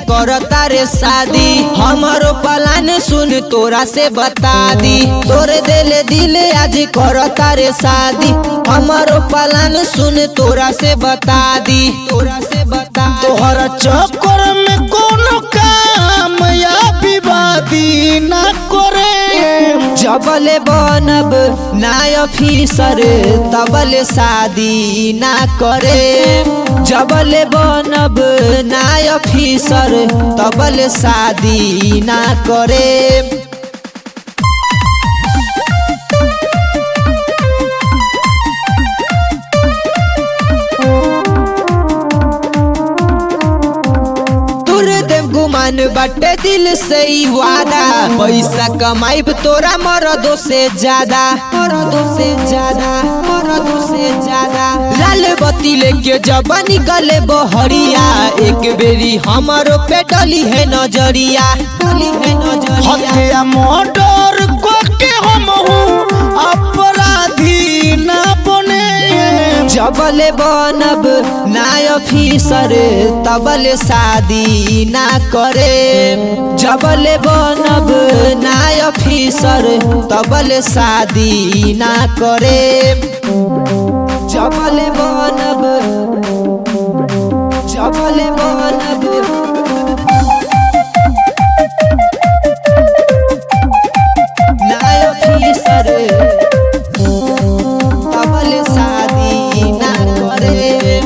करता रे शादी। हमारो प्लान सुन तोरा से बता दी, तोरे दिल आज करता रे शादी। हमारो प्लान सुन तोरा से बता दी, तोरा से बता। तोहरा चक्कर में कोनो काम या विवादी ना करे। जबले बनब ना ऑफिसर तबले शादी ना करे। जबले बनब ना ऑफिसर तबले शादी ना करे। गुमान बटे दिल से ही वादा, पैसा कमाइब तोरा मरदों से ज्यादा, मरदों से ज्यादा, मरदों से ज्यादा। लाल बत्ती लेके जब निकले बहरिया, एक बेरी हमारो पे डली है नजरिया, डली है नजरिया। हत्या मर्डर करके हम अपराधी ना बने। जबले बनब ना ऑफिसर तबले शादी ना करे। जबले बनब ना ऑफिसर तबले शादी ना करे। जबले बनब, जबले बनब ना ऑफिसर तबले शादी ना करे।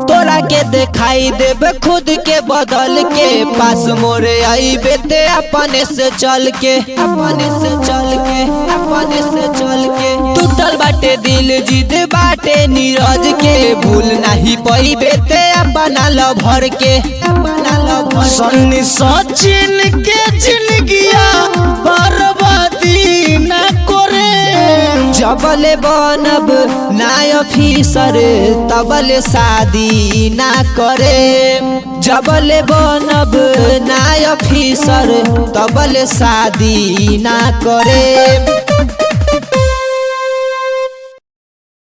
तोरा के दिखाई देब खुद के बदल के, पास मोरे आई बेते अपने से चल के, अपने से चल के, अपने से चल के। टूटल बाटे दिल जिद बाटे नीरज के, भूल नहीं पई बेते अपना लभर के, अपना लभर। सन्नी सचिन के जिंदगिया बर्बादी ना करे। जबले बनब ना ऑफिसर तबले शादी ना करे। जबले बनब ना ऑफिसर तबले शादी ना करे।